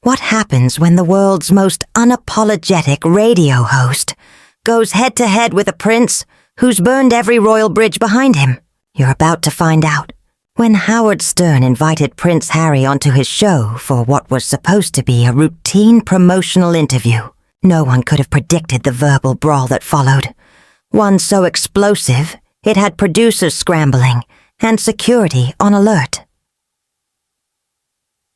What happens when the world's most unapologetic radio host goes head-to-head with a prince who's burned every royal bridge behind him? You're about to find out. When Howard Stern invited Prince Harry onto his show for what was supposed to be a routine promotional interview, no one could have predicted the verbal brawl that followed. One so explosive, it had producers scrambling and security on alert.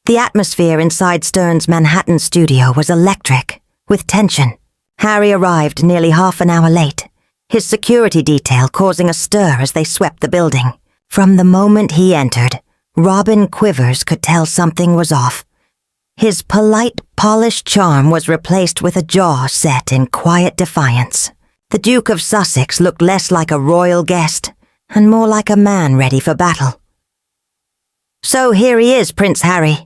The atmosphere inside Stern's Manhattan studio was electric, with tension. Harry arrived nearly half an hour late, his security detail causing a stir as they swept the building. From the moment he entered, Robin Quivers could tell something was off. His polite, polished charm was replaced with a jaw set in quiet defiance. The Duke of Sussex looked less like a royal guest and more like a man ready for battle. "So here he is, Prince Harry,"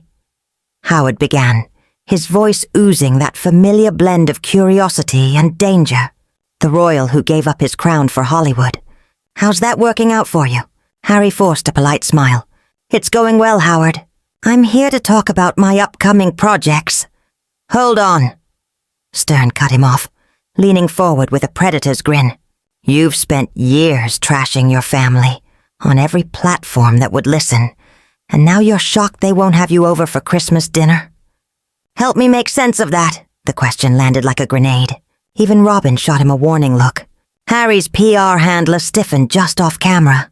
Howard began, his voice oozing that familiar blend of curiosity and danger. The royal who gave up his crown for Hollywood. "How's that working out for you?" Harry forced a polite smile. "It's going well, Howard. I'm here to talk about my upcoming projects." "Hold on," Stern cut him off, leaning forward with a predator's grin. "You've spent years trashing your family on every platform that would listen, and now you're shocked they won't have you over for Christmas dinner? Help me make sense of that." The question landed like a grenade. Even Robin shot him a warning look. Harry's PR handler stiffened just off camera.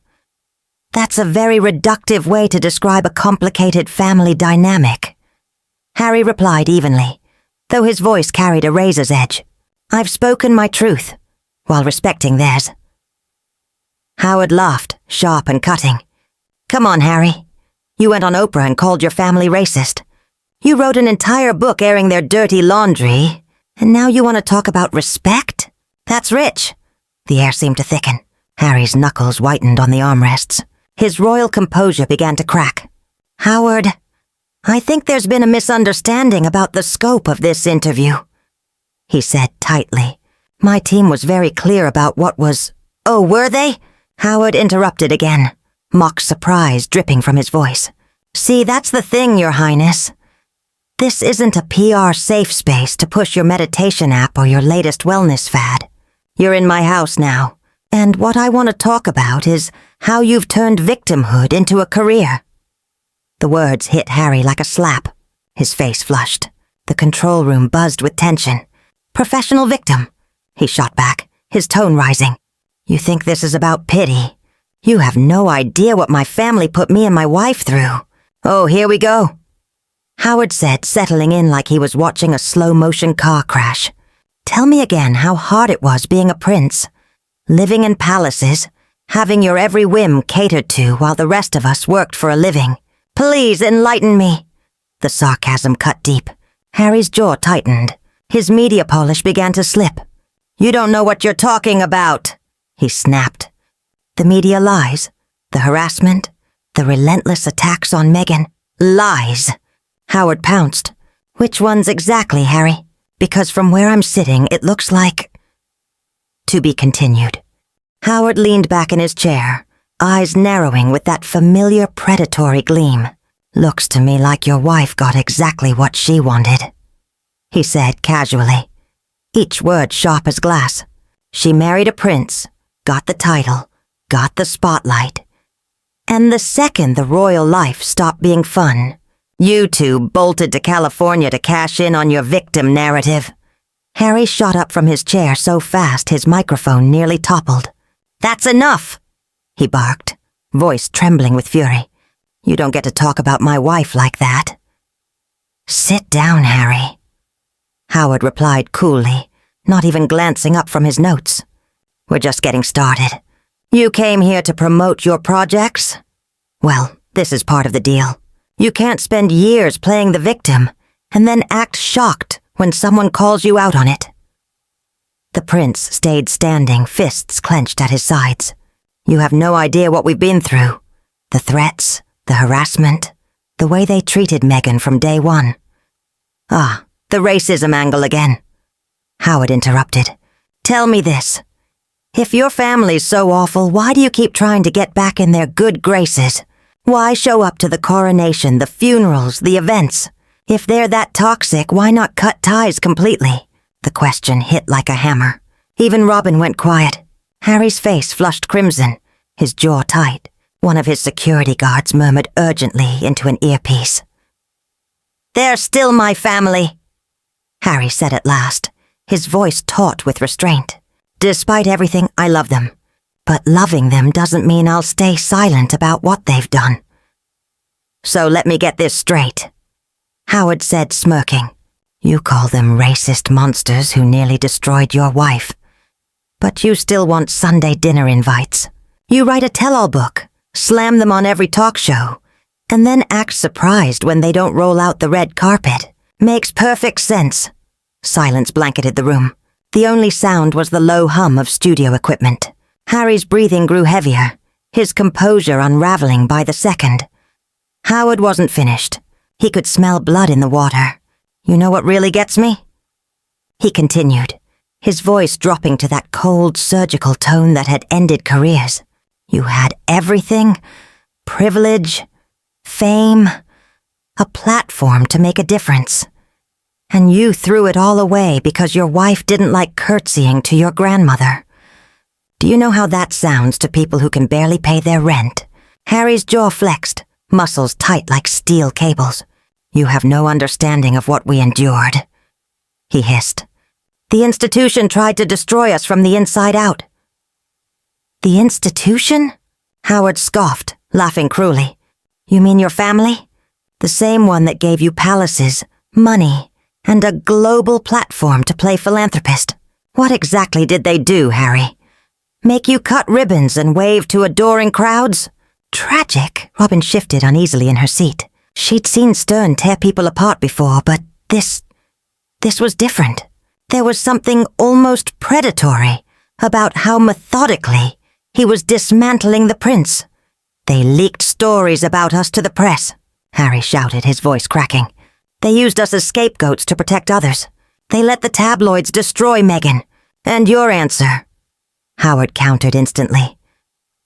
"That's a very reductive way to describe a complicated family dynamic." Harry replied evenly, though his voice carried a razor's edge. "I've spoken my truth, while respecting theirs." Howard laughed, sharp and cutting. "Come on, Harry. You went on Oprah and called your family racist. You wrote an entire book airing their dirty laundry, and now you want to talk about respect? That's rich." The air seemed to thicken. Harry's knuckles whitened on the armrests. His royal composure began to crack. "Howard, I think there's been a misunderstanding about the scope of this interview," he said tightly. "My team was very clear about what was—" "Oh, were they?" Howard interrupted again, mock surprise dripping from his voice. "See, that's the thing, Your Highness. This isn't a PR safe space to push your meditation app or your latest wellness fad. You're in my house now, and what I want to talk about is how you've turned victimhood into a career." The words hit Harry like a slap. His face flushed. The control room buzzed with tension. "Professional victim," he shot back, his tone rising. "You think this is about pity? You have no idea what my family put me and my wife through. Oh, here we go," Howard said, settling in like he was watching a slow-motion car crash. "Tell me again how hard it was being a prince, living in palaces, having your every whim catered to while the rest of us worked for a living. Please enlighten me." The sarcasm cut deep. Harry's jaw tightened. His media polish began to slip. "You don't know what you're talking about," he snapped. "The media lies, the harassment, the relentless attacks on Meghan. Lies." Howard pounced. "Which ones exactly, Harry? Because from where I'm sitting, it looks like—" To be continued. Howard leaned back in his chair, eyes narrowing with that familiar predatory gleam. "Looks to me like your wife got exactly what she wanted," he said casually, each word sharp as glass. "She married a prince, got the title, got the spotlight. And the second the royal life stopped being fun, you two bolted to California to cash in on your victim narrative." Harry shot up from his chair so fast his microphone nearly toppled. "That's enough," he barked, voice trembling with fury. "You don't get to talk about my wife like that." "Sit down, Harry," Howard replied coolly, not even glancing up from his notes. "We're just getting started. You came here to promote your projects? Well, this is part of the deal. You can't spend years playing the victim and then act shocked when someone calls you out on it." The prince stayed standing, fists clenched at his sides. "You have no idea what we've been through. The threats, the harassment, the way they treated Meghan from day one." "Ah, the racism angle again," Howard interrupted. "Tell me this. If your family's so awful, why do you keep trying to get back in their good graces? Why show up to the coronation, the funerals, the events? If they're that toxic, why not cut ties completely? The question hit like a hammer. Even Robin went quiet. Harry's face flushed crimson, his jaw tight. One of his security guards murmured urgently into an earpiece. "They're still my family," Harry said at last, his voice taut with restraint. "Despite everything, I love them. But loving them doesn't mean I'll stay silent about what they've done." "So let me get this straight," Howard said, smirking. "You call them racist monsters who nearly destroyed your wife. But you still want Sunday dinner invites. You write a tell-all book, slam them on every talk show, and then act surprised when they don't roll out the red carpet. Makes perfect sense." Silence blanketed the room. The only sound was the low hum of studio equipment. Harry's breathing grew heavier, his composure unraveling by the second. Howard wasn't finished. He could smell blood in the water. "You know what really gets me?" He continued, his voice dropping to that cold, surgical tone that had ended careers. "You had everything, privilege, fame, a platform to make a difference. And you threw it all away because your wife didn't like curtsying to your grandmother. Do you know how that sounds to people who can barely pay their rent?" Harry's jaw flexed, muscles tight like steel cables. "You have no understanding of what we endured," he hissed. "The institution tried to destroy us from the inside out." "The institution?" Howard scoffed, laughing cruelly. "You mean your family? The same one that gave you palaces, money, and a global platform to play philanthropist. What exactly did they do, Harry? Make you cut ribbons and wave to adoring crowds? Tragic." Robin shifted uneasily in her seat. She'd seen Stern tear people apart before, but this was different. There was something almost predatory about how methodically he was dismantling the prince. "They leaked stories about us to the press," Harry shouted, his voice cracking. "They used us as scapegoats to protect others. They let the tabloids destroy Meghan. And your answer," Howard countered instantly,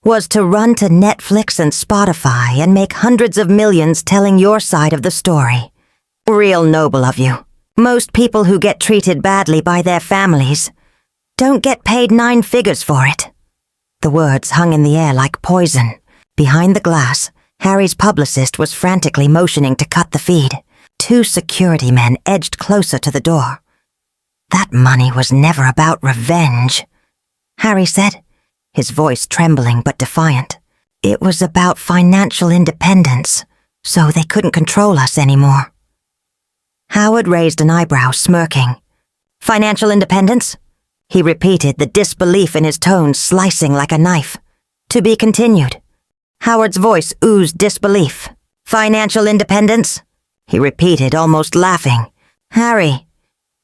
"was to run to Netflix and Spotify and make hundreds of millions telling your side of the story. Real noble of you. Most people who get treated badly by their families don't get paid 9 figures for it." The words hung in the air like poison. Behind the glass, Harry's publicist was frantically motioning to cut the feed. 2 security men edged closer to the door. "That money was never about revenge," Harry said, his voice trembling but defiant. "It was about financial independence, so they couldn't control us anymore." Howard raised an eyebrow, smirking. "Financial independence?" He repeated, the disbelief in his tone slicing like a knife. "To be continued." Howard's voice oozed disbelief. "Financial independence?" He repeated, almost laughing. "Harry,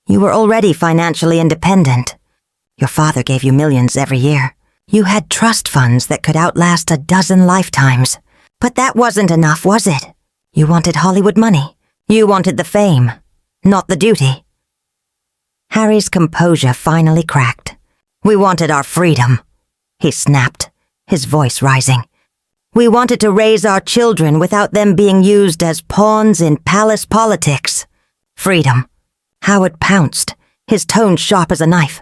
you were already financially independent. Your father gave you millions every year. You had trust funds that could outlast a dozen lifetimes. But that wasn't enough, was it? You wanted Hollywood money. You wanted the fame, not the duty." Harry's composure finally cracked. "We wanted our freedom," he snapped, his voice rising. "We wanted to raise our children without them being used as pawns in palace politics. Freedom." Howard pounced, his tone sharp as a knife.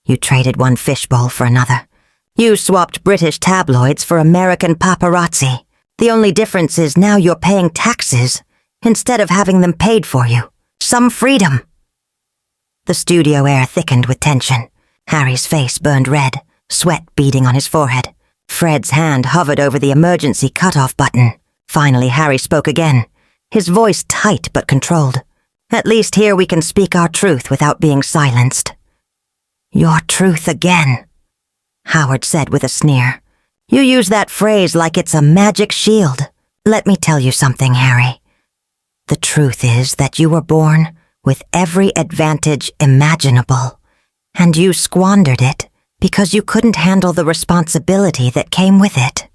"You traded one fishbowl for another. You swapped British tabloids for American paparazzi. The only difference is now you're paying taxes instead of having them paid for you. Some freedom." The studio air thickened with tension. Harry's face burned red, sweat beading on his forehead. Fred's hand hovered over the emergency cutoff button. Finally, Harry spoke again, his voice tight but controlled. "At least here we can speak our truth without being silenced." "Your truth again," Howard said with a sneer. "You use that phrase like it's a magic shield. Let me tell you something, Harry. The truth is that you were born with every advantage imaginable, and you squandered it because you couldn't handle the responsibility that came with it."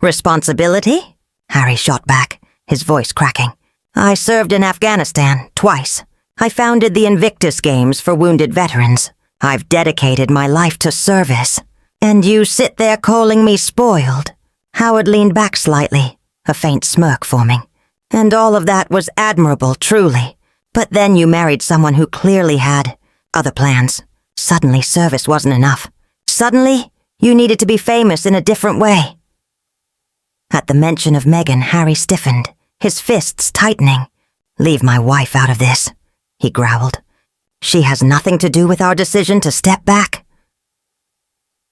"Responsibility?" Harry shot back, his voice cracking. "I served in Afghanistan twice. I founded the Invictus Games for wounded veterans. I've dedicated my life to service. And you sit there calling me spoiled?" Howard leaned back slightly, a faint smirk forming. And all of that was admirable, truly. But then you married someone who clearly had other plans. Suddenly, service wasn't enough. Suddenly, you needed to be famous in a different way. At the mention of Meghan, Harry stiffened, his fists tightening. "Leave my wife out of this," he growled. "She has nothing to do with our decision to step back."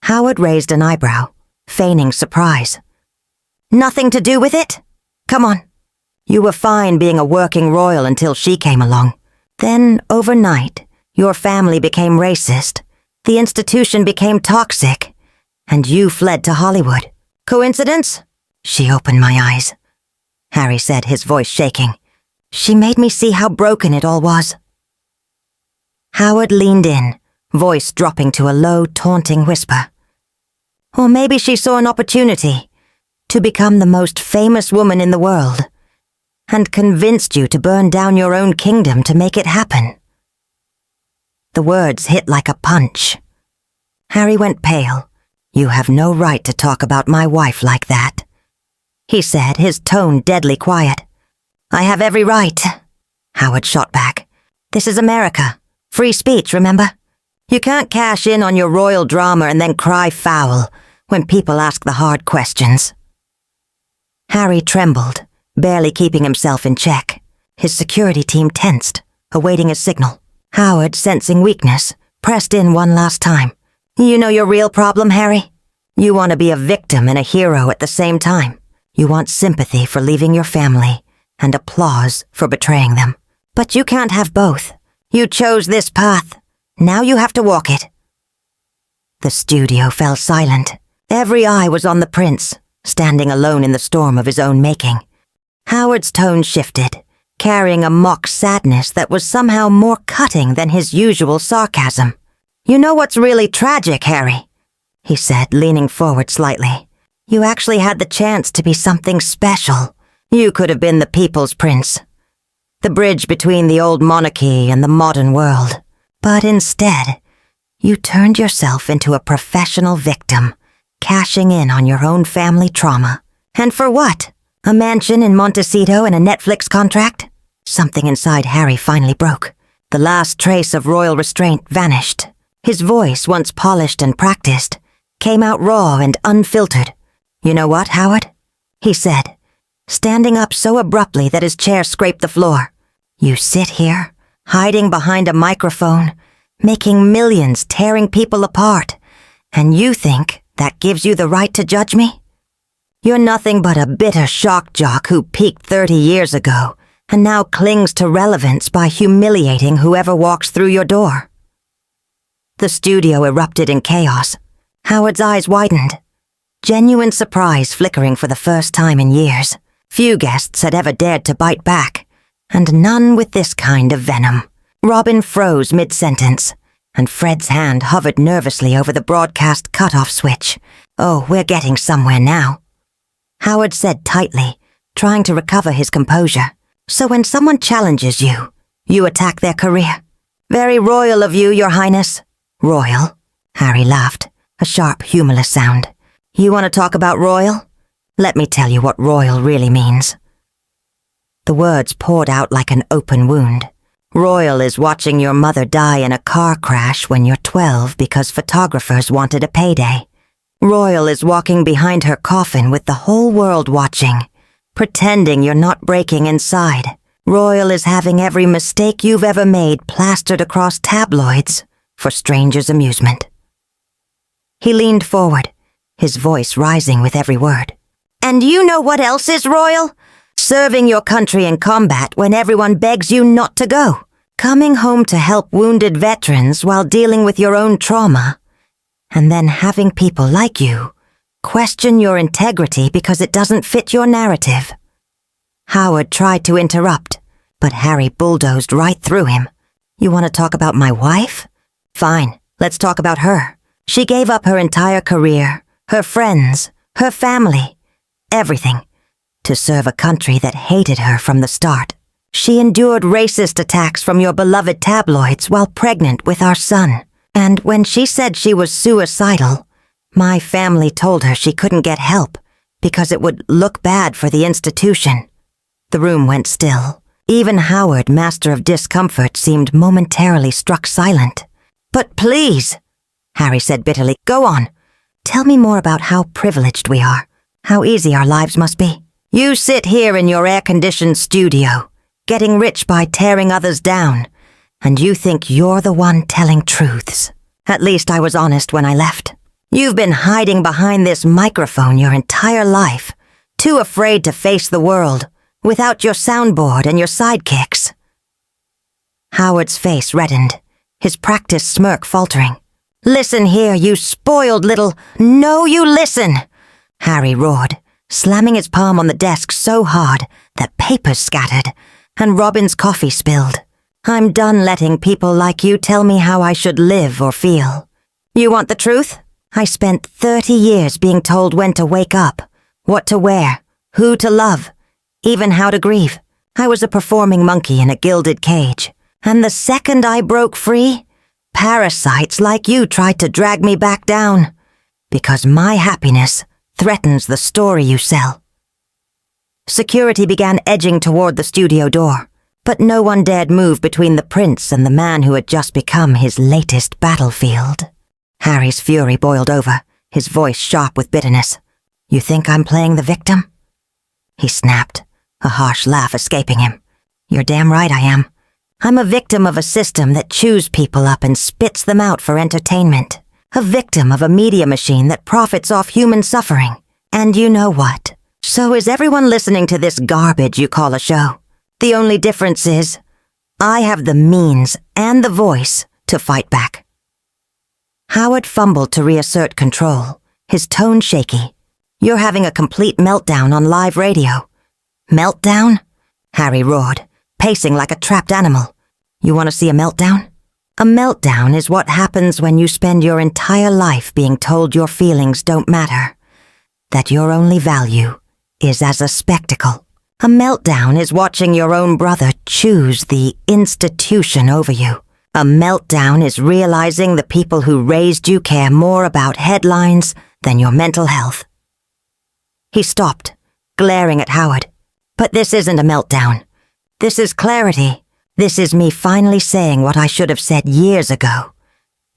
Howard raised an eyebrow, feigning surprise. "Nothing to do with it? Come on. You were fine being a working royal until she came along. Then, overnight, your family became racist, the institution became toxic, and you fled to Hollywood. Coincidence?" "She opened my eyes," Harry said, his voice shaking. "She made me see how broken it all was." Howard leaned in, voice dropping to a low, taunting whisper. "Or maybe she saw an opportunity to become the most famous woman in the world, and convinced you to burn down your own kingdom to make it happen." The words hit like a punch. Harry went pale. "You have no right to talk about my wife like that," he said, his tone deadly quiet. "I have every right," Howard shot back. "This is America. Free speech, remember? You can't cash in on your royal drama and then cry foul when people ask the hard questions." Harry trembled, barely keeping himself in check. His security team tensed, awaiting a signal. Howard, sensing weakness, pressed in one last time. "You know your real problem, Harry? You want to be a victim and a hero at the same time. You want sympathy for leaving your family and applause for betraying them. But you can't have both. You chose this path. Now you have to walk it." The studio fell silent. Every eye was on the prince, standing alone in the storm of his own making. Howard's tone shifted, carrying a mock sadness that was somehow more cutting than his usual sarcasm. "You know what's really tragic, Harry?" he said, leaning forward slightly. "You actually had the chance to be something special. You could have been the people's prince, the bridge between the old monarchy and the modern world. But instead, you turned yourself into a professional victim, cashing in on your own family trauma. And for what? A mansion in Montecito and a Netflix contract?" Something inside Harry finally broke. The last trace of royal restraint vanished. His voice, once polished and practiced, came out raw and unfiltered. "You know what, Howard?" he said, standing up so abruptly that his chair scraped the floor. "You sit here, hiding behind a microphone, making millions, tearing people apart, and you think that gives you the right to judge me? You're nothing but a bitter shock jock who peaked 30 years ago and now clings to relevance by humiliating whoever walks through your door." The studio erupted in chaos. Howard's eyes widened, genuine surprise flickering for the first time in years. Few guests had ever dared to bite back, and none with this kind of venom. Robin froze mid-sentence, and Fred's hand hovered nervously over the broadcast cutoff switch. "Oh, we're getting somewhere now," Howard said tightly, trying to recover his composure. "So when someone challenges you, you attack their career. Very royal of you, Your Highness." "Royal?" Harry laughed, a sharp, humorless sound. "You want to talk about royal? Let me tell you what royal really means." The words poured out like an open wound. "Royal is watching your mother die in a car crash when you're 12 because photographers wanted a payday. Royal is walking behind her coffin with the whole world watching, pretending you're not breaking inside. Royal is having every mistake you've ever made plastered across tabloids for strangers' amusement." He leaned forward, his voice rising with every word. "And you know what else is royal? Serving your country in combat when everyone begs you not to go. Coming home to help wounded veterans while dealing with your own trauma. And then having people like you question your integrity because it doesn't fit your narrative." Howard tried to interrupt, but Harry bulldozed right through him. "You want to talk about my wife? Fine, let's talk about her. She gave up her entire career, her friends, her family, everything, to serve a country that hated her from the start. She endured racist attacks from your beloved tabloids while pregnant with our son. And when she said she was suicidal, my family told her she couldn't get help because it would look bad for the institution. The room went still. Even Howard, master of discomfort, seemed momentarily struck silent. "But please," Harry said bitterly, "go on. Tell me more about how privileged we are, how easy our lives must be. You sit here in your air-conditioned studio, getting rich by tearing others down, and you think you're the one telling truths. At least I was honest when I left. You've been hiding behind this microphone your entire life, too afraid to face the world, without your soundboard and your sidekicks." Howard's face reddened, his practiced smirk faltering. "Listen here, you spoiled little— No, you listen!" Harry roared, slamming his palm on the desk so hard that papers scattered and Robin's coffee spilled. "I'm done letting people like you tell me how I should live or feel. You want the truth? I spent 30 years being told when to wake up, what to wear, who to love, even how to grieve. I was a performing monkey in a gilded cage, and the second I broke free, parasites like you tried to drag me back down, because my happiness threatens the story you sell." Security began edging toward the studio door, but no one dared move between the prince and the man who had just become his latest battlefield. Harry's fury boiled over, his voice sharp with bitterness. "You think I'm playing the victim?" He snapped, a harsh laugh escaping him. "You're damn right I am. I'm a victim of a system that chews people up and spits them out for entertainment. A victim of a media machine that profits off human suffering. And you know what? So is everyone listening to this garbage you call a show. The only difference is, I have the means and the voice to fight back." Howard fumbled to reassert control, his tone shaky. "You're having a complete meltdown on live radio." "Meltdown?" Harry roared, pacing like a trapped animal. "You want to see a meltdown?" A meltdown is what happens when you spend your entire life being told your feelings don't matter, that your only value is as a spectacle. A meltdown is watching your own brother choose the institution over you. A meltdown is realizing the people who raised you care more about headlines than your mental health. He stopped, glaring at Howard. "But this isn't a meltdown. This is clarity. This is me finally saying what I should have said years ago.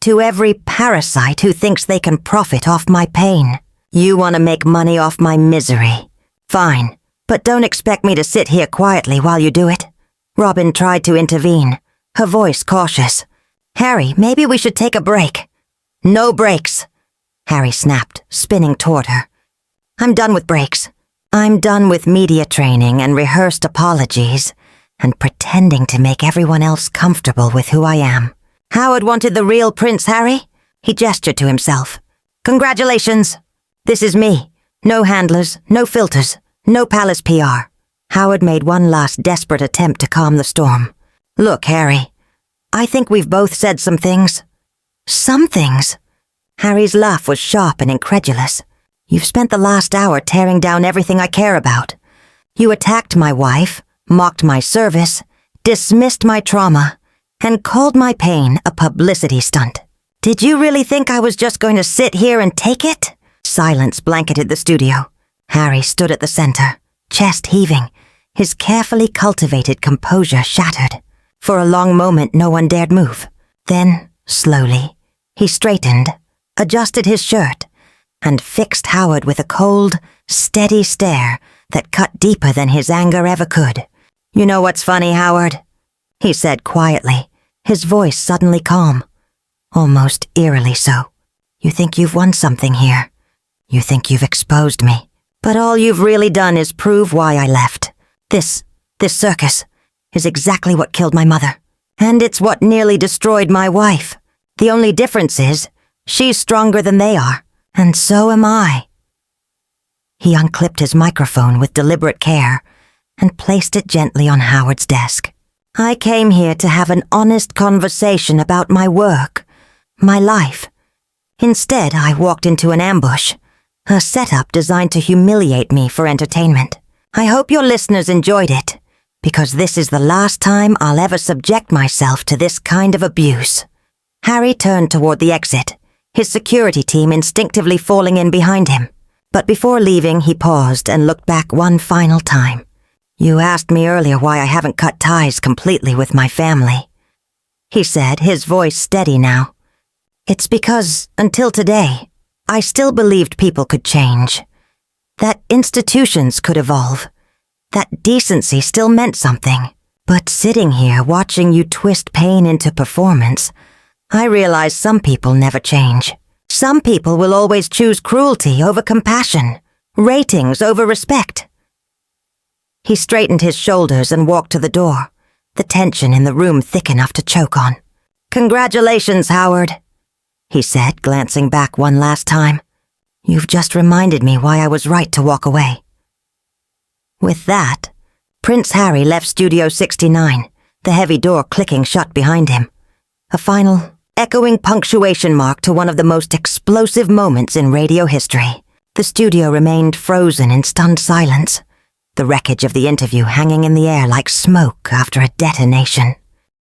To every parasite who thinks they can profit off my pain. You want to make money off my misery. Fine, but don't expect me to sit here quietly while you do it." Robin tried to intervene, her voice cautious. "Harry, maybe we should take a break." "No breaks," Harry snapped, spinning toward her. "I'm done with breaks. I'm done with media training and rehearsed apologies and pretending to make everyone else comfortable with who I am. Howard wanted the real Prince Harry?" He gestured to himself. "Congratulations. This is me. No handlers, no filters, no palace PR." Howard made one last desperate attempt to calm the storm. "Look, Harry, I think we've both said some things." "Some things?" Harry's laugh was sharp and incredulous. "You've spent the last hour tearing down everything I care about. You attacked my wife, mocked my service, dismissed my trauma, and called my pain a publicity stunt. Did you really think I was just going to sit here and take it?" Silence blanketed the studio. Harry stood at the center, chest heaving, his carefully cultivated composure shattered. For a long moment no one dared move. Then, slowly, he straightened, adjusted his shirt, and fixed Howard with a cold, steady stare that cut deeper than his anger ever could. "You know what's funny, Howard?" he said quietly, his voice suddenly calm, almost eerily so. "You think you've won something here. You think you've exposed me. But all you've really done is prove why I left. This circus is exactly what killed my mother. And it's what nearly destroyed my wife. The only difference is, she's stronger than they are, and so am I." He unclipped his microphone with deliberate care and placed it gently on Howard's desk. "I came here to have an honest conversation about my work, my life. Instead, I walked into an ambush, a setup designed to humiliate me for entertainment. I hope your listeners enjoyed it, because this is the last time I'll ever subject myself to this kind of abuse." Harry turned toward the exit, his security team instinctively falling in behind him. But before leaving, he paused and looked back one final time. You asked me earlier why I haven't cut ties completely with my family, he said, his voice steady now. It's because, until today, I still believed people could change. That institutions could evolve. That decency still meant something. But sitting here watching you twist pain into performance, I realize some people never change. Some people will always choose cruelty over compassion, ratings over respect. He straightened his shoulders and walked to the door, the tension in the room thick enough to choke on. Congratulations, Howard, he said, glancing back one last time. You've just reminded me why I was right to walk away. With that, Prince Harry left Studio 69, the heavy door clicking shut behind him. A final, echoing punctuation mark to one of the most explosive moments in radio history. The studio remained frozen in stunned silence, the wreckage of the interview hanging in the air like smoke after a detonation.